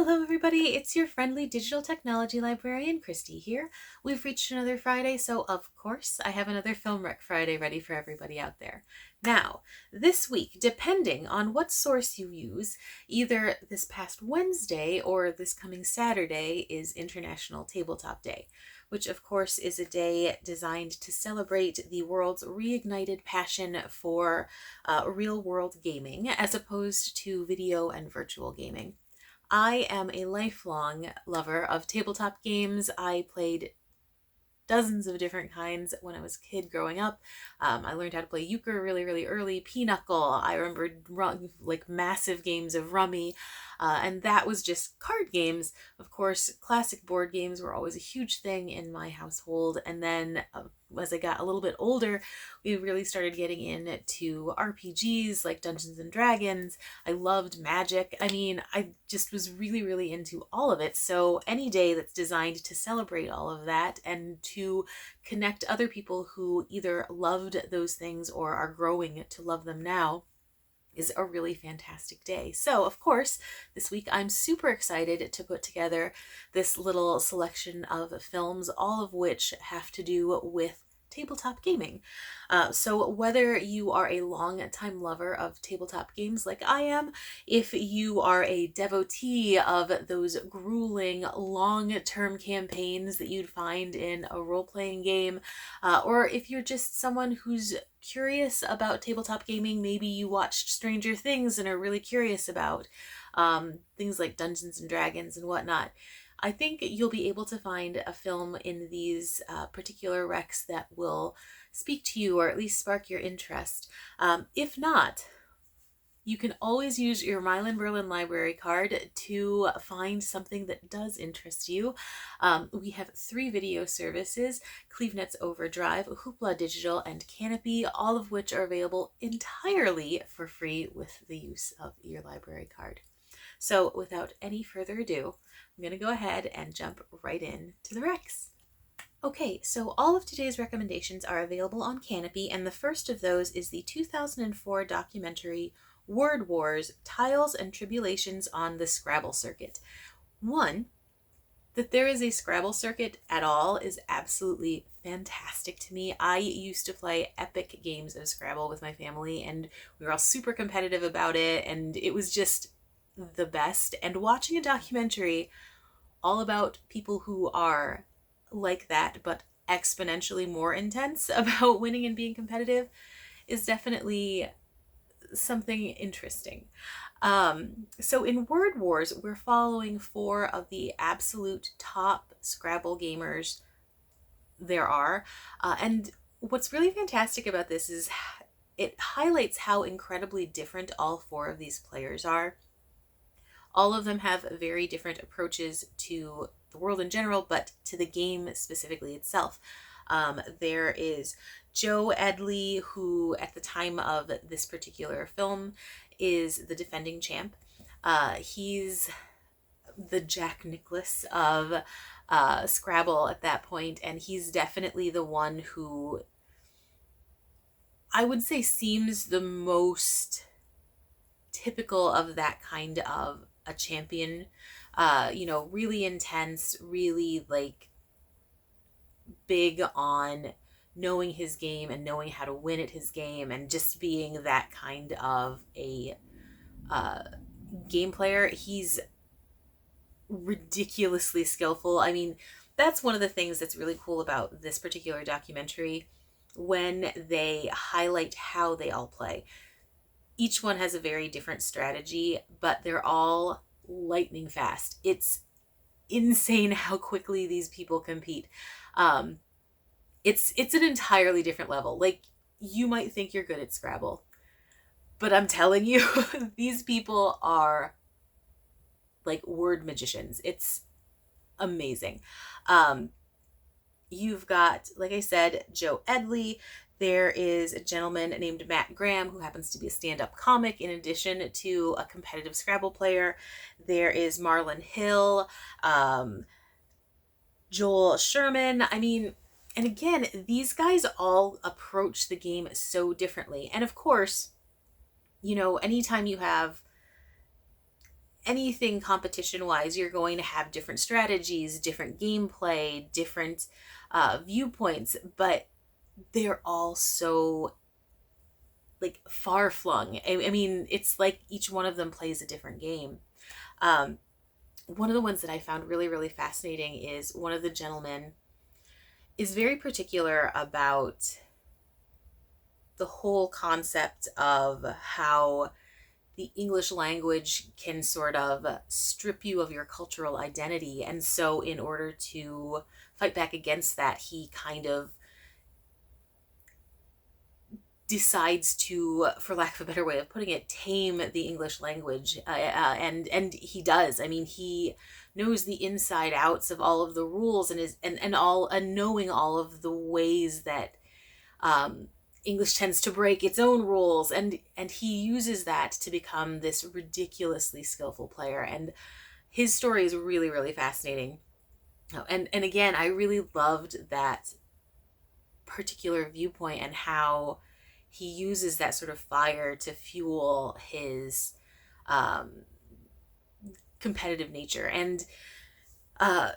Hello everybody, it's your friendly digital technology librarian, Christy here. We've reached another Friday, so of course I have another Film Rec Friday ready for everybody out there. Now, this week, depending on what source you use, either this past Wednesday or this coming Saturday is International Tabletop Day, which of course is a day designed to celebrate the world's reignited passion for real-world gaming as opposed to video and virtual gaming. I am a lifelong lover of tabletop games. I played dozens of different kinds when I was a kid growing up. I learned how to play euchre really early, pinochle. I remember like massive games of rummy, and that was just card games. Of course, classic board games were always a huge thing in my household. And then as I got a little bit older, we really started getting into RPGs like Dungeons and Dragons. I loved magic. I mean, I just was really into all of it. So any day that's designed to celebrate all of that and to connect other people who either loved those things or are growing to love them now is a really fantastic day. So, of course, this week I'm super excited to put together this little selection of films, all of which have to do with tabletop gaming. So whether you are a long-time lover of tabletop games like I am, if you are a devotee of those grueling long-term campaigns that you'd find in a role-playing game, or if you're just someone who's curious about tabletop gaming, maybe you watched Stranger Things and are really curious about things like Dungeons and Dragons and whatnot, I think you'll be able to find a film in these particular recs that will speak to you or at least spark your interest. If not, you can always use your Milan-Berlin library card to find something that does interest you. We have 3 video services: CleveNet's Overdrive, Hoopla Digital, and Canopy, all of which are available entirely for free with the use of your library card. So without any further ado, I'm going to go ahead and jump right in to the recs. Okay, so all of today's recommendations are available on Canopy, and the first of those is the 2004 documentary Word Wars: Tiles and Tribulations on the Scrabble Circuit. One, that there is a Scrabble circuit at all is absolutely fantastic to me. I used to play epic games of Scrabble with my family, and we were all super competitive about it, and it was just the best. And watching a documentary all about people who are like that but exponentially more intense about winning and being competitive is definitely something interesting. So in Word Wars, we're following 4 of the absolute top Scrabble gamers there are. And what's really fantastic about this is it highlights how incredibly different all 4 of these players are. All of them have very different approaches to the world in general, but to the game specifically itself. There is Joe Edley, who at the time of this particular film is the defending champ. He's the Jack Nicklaus of Scrabble at that point, and he's definitely the one who I would say seems the most typical of that kind of a champion. Really intense, really like big on knowing his game and knowing how to win at his game, and just being that kind of a game player. He's ridiculously skillful. I mean, that's one of the things that's really cool about this particular documentary when they highlight how they all play. Each one has a very different strategy, but they're all lightning fast. It's insane how quickly these people compete. It's an entirely different level. Like, you might think you're good at Scrabble, but I'm telling you, these people are like word magicians. It's amazing. You've got, like I said, Joe Edley. There is a gentleman named Matt Graham, who happens to be a stand-up comic in addition to a competitive Scrabble player. There is Marlon Hill, Joel Sherman. I mean, and again, these guys all approach the game so differently. And of course, anytime you have anything competition wise, you're going to have different strategies, different gameplay, different viewpoints, but they're all so like far flung. I mean, it's like each one of them plays a different game. Um, One of the ones that I found really, really fascinating is one of the gentlemen is very particular about the whole concept of how the English language can sort of strip you of your cultural identity. And so, in order to fight back against that, he kind of decides to, for lack of a better way of putting it, tame the English language, and he does. I mean, he knows the inside outs of all of the rules, and is and knowing all of the ways that um, English tends to break its own rules, and he uses that to become this ridiculously skillful player. And his story is really, really fascinating. Oh, and again, I really loved that particular viewpoint and how he uses that sort of fire to fuel his um, competitive nature. And uh,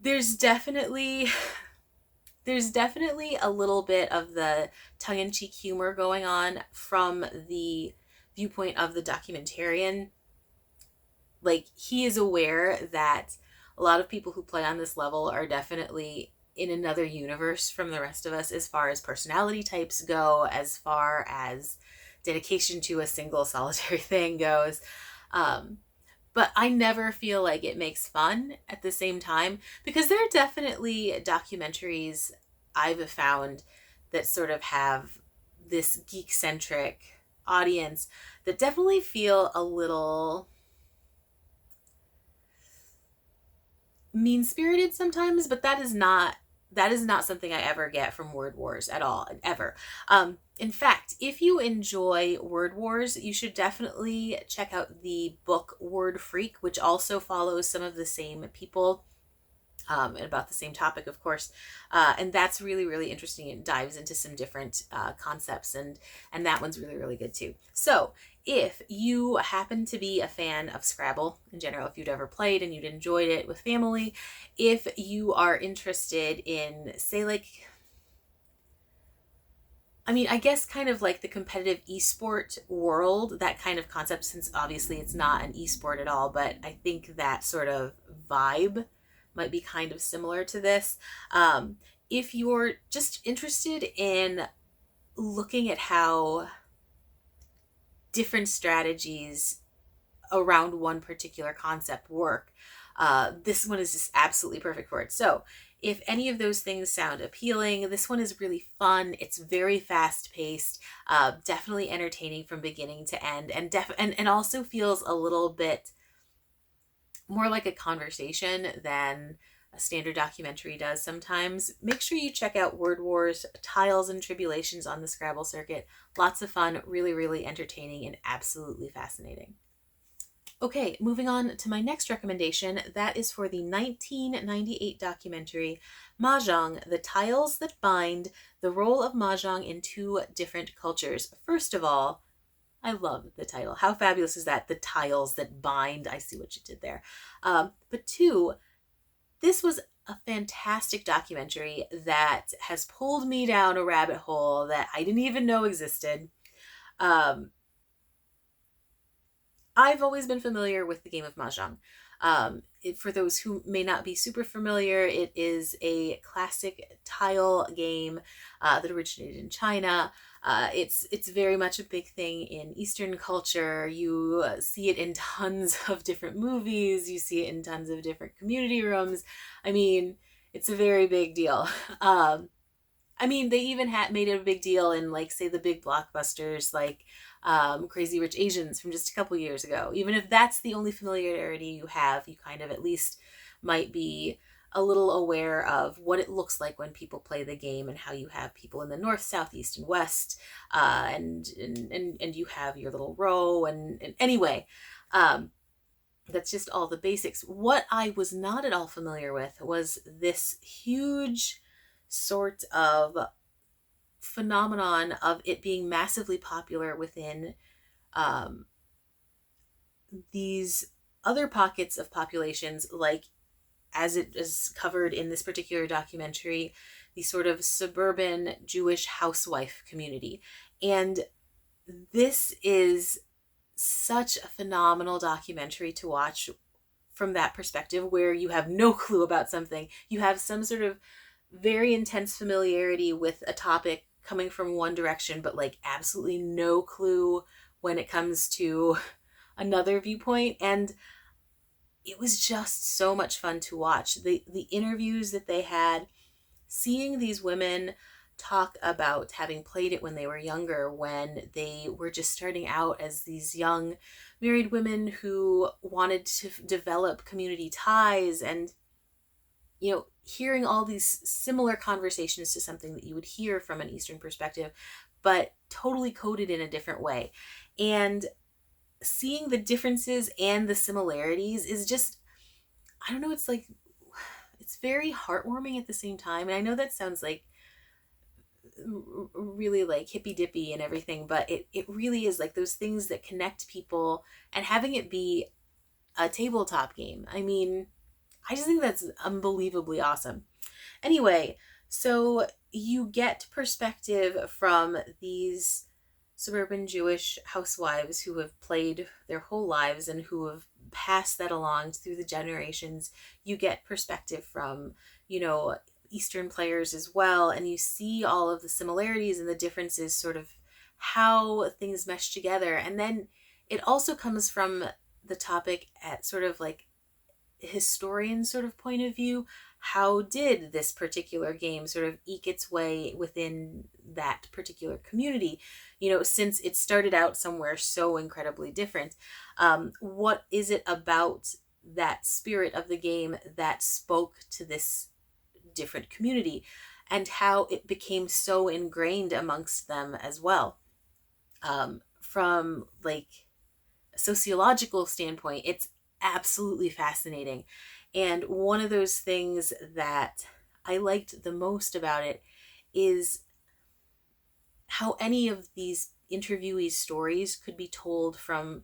there's definitely a little bit of the tongue-in-cheek humor going on from the viewpoint of the documentarian. Like, he is aware that a lot of people who play on this level are definitely in another universe from the rest of us, as far as personality types go, as far as dedication to a single solitary thing goes. Um, but I never feel like it makes fun at the same time, because there are definitely documentaries I've found that sort of have this geek-centric audience that definitely feel a little mean-spirited sometimes, but that is not something I ever get from Word Wars at all, ever. In fact, if you enjoy Word Wars, you should definitely check out the book Word Freak, which also follows some of the same people, and about the same topic, of course. And that's really, really interesting. It dives into some different concepts, and that one's really, really good too. So if you happen to be a fan of Scrabble in general, if you'd ever played and you'd enjoyed it with family, if you are interested in, say, like, I mean, I guess kind of like the competitive esport world, that kind of concept, since obviously it's not an esport at all, but I think that sort of vibe might be kind of similar to this. If you're just interested in looking at how different strategies around one particular concept work, this one is just absolutely perfect for it. So if any of those things sound appealing, this one is really fun. It's very fast paced, definitely entertaining from beginning to end, and also feels a little bit more like a conversation than a standard documentary does sometimes. Make sure you check out Word Wars, Tiles and Tribulations on the Scrabble circuit. Lots of fun, really, really entertaining, and absolutely fascinating. Okay, moving on to my next recommendation. That is for the 1998 documentary Mah-Jongg, The Tiles That Bind, The Role of Mah-Jongg in Two Different Cultures. First of all, I love the title. How fabulous is that? The Tiles That Bind. I see what you did there. But two, this was a fantastic documentary that has pulled me down a rabbit hole that I didn't even know existed. I've always been familiar with the game of Mahjong. For those who may not be super familiar, it is a classic tile game that originated in China. It's very much a big thing in Eastern culture. You see it in tons of different movies. You see it in tons of different community rooms. I mean, it's a very big deal. I mean, they even made it a big deal in, like, say, the big blockbusters like Crazy Rich Asians from just a couple years ago. Even if that's the only familiarity you have, you kind of at least might be a little aware of what it looks like when people play the game, and how you have people in the north, south, east, and west, and you have your little row, and anyway, that's just all the basics. What I was not at all familiar with was this huge sort of phenomenon of it being massively popular within these other pockets of populations, like as it is covered in this particular documentary, the sort of suburban Jewish housewife community. And this is such a phenomenal documentary to watch from that perspective, where you have no clue about something. You have some sort of very intense familiarity with a topic coming from one direction, but like absolutely no clue when it comes to another viewpoint. And it was just so much fun to watch. The interviews that they had, seeing these women talk about having played it when they were younger, when they were just starting out as these young married women who wanted to develop community ties, and hearing all these similar conversations to something that you would hear from an Eastern perspective, but totally coded in a different way. And seeing the differences and the similarities is just, I don't know, it's like, it's very heartwarming at the same time. And I know that sounds like really like hippy dippy and everything, but it really is like those things that connect people, and having it be a tabletop game. I mean, I just think that's unbelievably awesome. Anyway, so you get perspective from these suburban Jewish housewives who have played their whole lives and who have passed that along through the generations. You get perspective from, Eastern players as well, and you see all of the similarities and the differences, sort of how things mesh together. And then it also comes from the topic at sort of like historian sort of point of view. How did this particular game sort of eke its way within that particular community, since it started out somewhere so incredibly different? What is it about that spirit of the game that spoke to this different community, and how it became so ingrained amongst them as well? From like a sociological standpoint, it's absolutely fascinating. And one of those things that I liked the most about it is how any of these interviewees' stories could be told from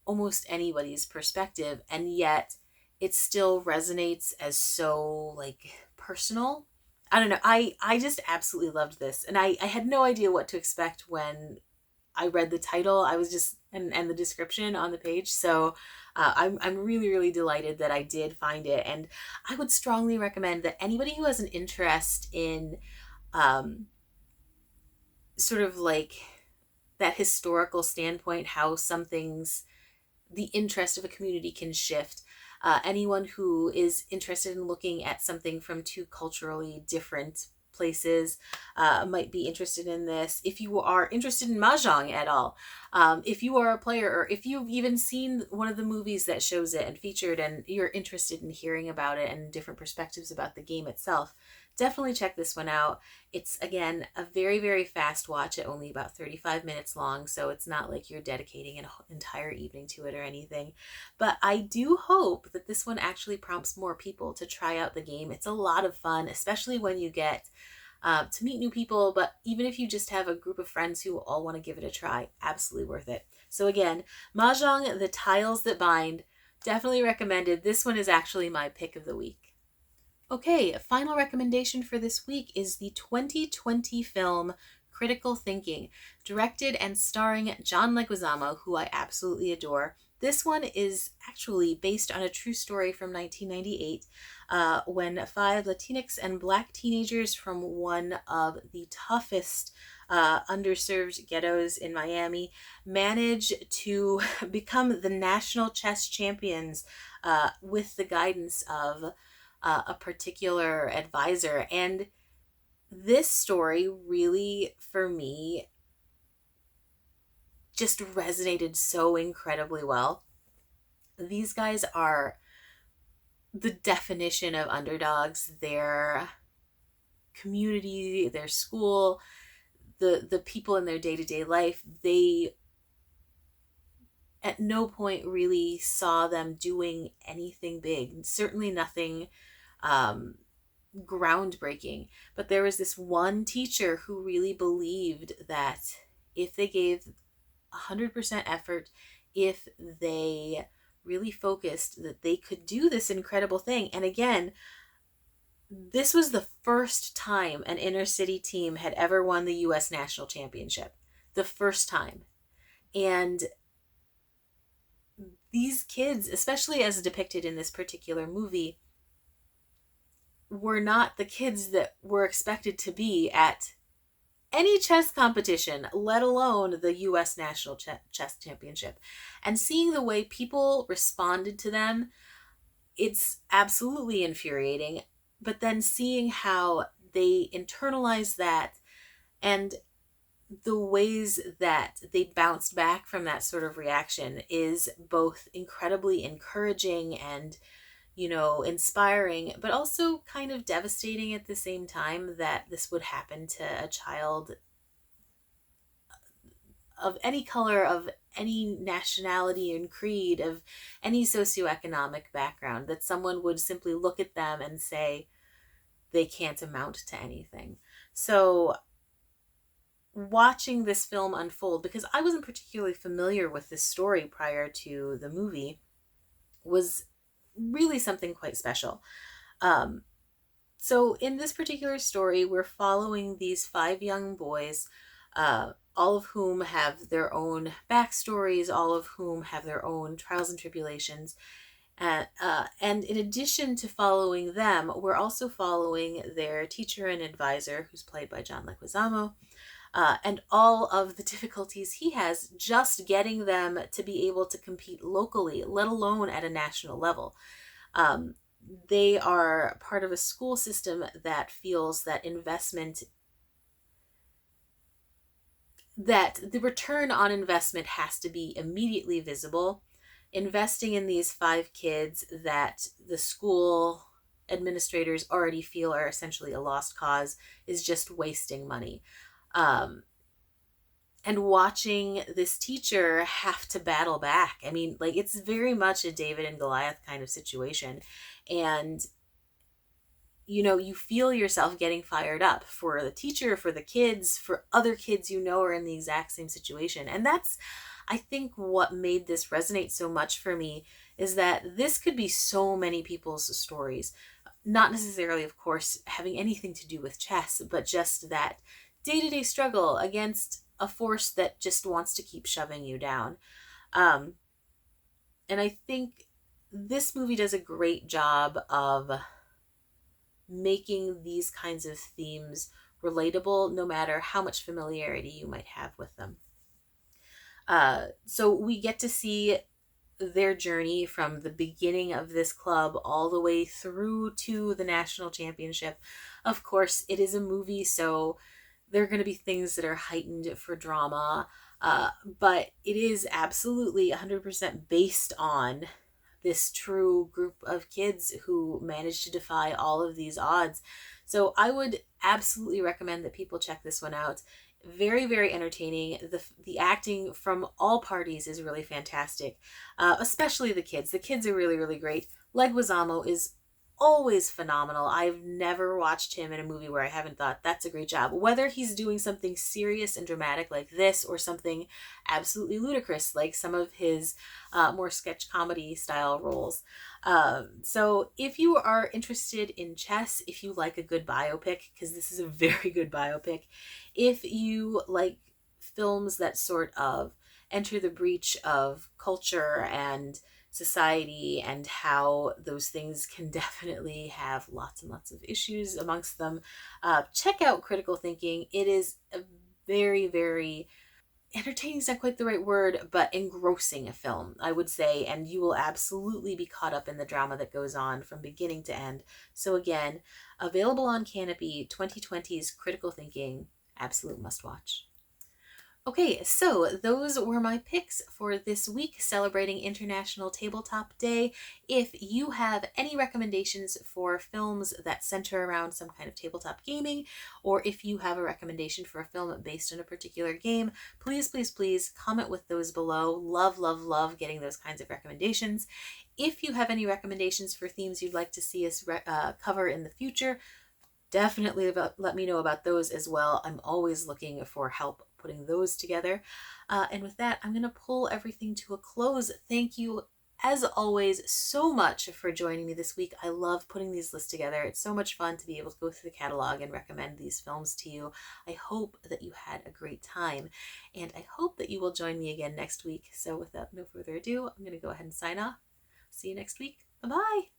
almost anybody's perspective, and yet it still resonates as so like personal. I don't know. I just absolutely loved this, and I had no idea what to expect when I read the title. I was just and the description on the page. So I'm really, really delighted that I did find it, and I would strongly recommend that anybody who has an interest in sort of like that historical standpoint, how some things, the interest of a community can shift. Anyone who is interested in looking at something from two culturally different places might be interested in this. If you are interested in Mah-Jongg at all, if you are a player, or if you've even seen one of the movies that shows it and featured, and you're interested in hearing about it and different perspectives about the game itself, definitely check this one out. It's, again, a very, very fast watch at only about 35 minutes long, so it's not like you're dedicating an entire evening to it or anything. But I do hope that this one actually prompts more people to try out the game. It's a lot of fun, especially when you get to meet new people, but even if you just have a group of friends who all want to give it a try, absolutely worth it. So again, Mah-Jongg, The Tiles That Bind, definitely recommended. This one is actually my pick of the week. Okay, final recommendation for this week is the 2020 film Critical Thinking, directed and starring John Leguizamo, who I absolutely adore. This one is actually based on a true story from 1998, when 5 Latinx and Black teenagers from one of the toughest underserved ghettos in Miami manage to become the national chess champions with the guidance of a particular advisor. And this story really, for me, just resonated so incredibly well. These guys are the definition of underdogs. Their community, their school, the people in their day-to-day life, they at no point really saw them doing anything big. Certainly nothing groundbreaking. But there was this one teacher who really believed that if they gave 100% effort, if they really focused that they could do this incredible thing. And again, this was the first time an inner city team had ever won the US national championship. The first time. And these kids, especially as depicted in this particular movie, were not the kids that were expected to be at any chess competition, let alone the US National Chess Championship. And seeing the way people responded to them, it's absolutely infuriating. But then seeing how they internalize that and the ways that they bounced back from that sort of reaction is both incredibly encouraging and, inspiring, but also kind of devastating at the same time that this would happen to a child of any color, of any nationality and creed, of any socioeconomic background, that someone would simply look at them and say they can't amount to anything. So watching this film unfold, because I wasn't particularly familiar with this story prior to the movie, was really something quite special. So in this particular story, we're following these 5 young boys, all of whom have their own backstories, all of whom have their own trials and tribulations. And in addition to following them, we're also following their teacher and advisor, who's played by John Leguizamo, and all of the difficulties he has just getting them to be able to compete locally, let alone at a national level. They are part of a school system that feels that that the return on investment has to be immediately visible. Investing in these 5 kids that the school administrators already feel are essentially a lost cause is just wasting money. And watching this teacher have to battle back. I mean, like, it's very much a David and Goliath kind of situation. And, you feel yourself getting fired up for the teacher, for the kids, for other kids are in the exact same situation. And that's, I think, what made this resonate so much for me, is that this could be so many people's stories. Not necessarily, of course, having anything to do with chess, but just that day-to-day struggle against a force that just wants to keep shoving you down. And I think this movie does a great job of making these kinds of themes relatable, no matter how much familiarity you might have with them. So we get to see their journey from the beginning of this club all the way through to the national championship. Of course, it is a movie, so there are going to be things that are heightened for drama, but it is absolutely 100% based on this true group of kids who managed to defy all of these odds. So I would absolutely recommend that people check this one out. Very, very entertaining. The acting from all parties is really fantastic, especially the kids. The kids are really, really great. Leguizamo is always phenomenal. I've never watched him in a movie where I haven't thought that's a great job. Whether he's doing something serious and dramatic like this or something absolutely ludicrous like some of his more sketch comedy style roles. So if you are interested in chess, if you like a good biopic, because this is a very good biopic, if you like films that sort of enter the breach of culture and society and how those things can definitely have lots and lots of issues amongst them, check out Critical Thinking. It is a very, very entertaining is not quite the right word, but engrossing a film, I would say, and you will absolutely be caught up in the drama that goes on from beginning to end. So again, available on Canopy, 2020's Critical Thinking, absolute must watch. Okay, so those were my picks for this week celebrating International Tabletop Day. If you have any recommendations for films that center around some kind of tabletop gaming, or if you have a recommendation for a film based on a particular game, please, please, please comment with those below. Love, love, love getting those kinds of recommendations. If you have any recommendations for themes you'd like to see us cover in the future, definitely let me know about those as well. I'm always looking for help putting those together. And with that, I'm going to pull everything to a close. Thank you as always so much for joining me this week. I love putting these lists together. It's so much fun to be able to go through the catalog and recommend these films to you. I hope that you had a great time, and I hope that you will join me again next week. So without no further ado, I'm going to go ahead and sign off. See you next week. Bye-bye.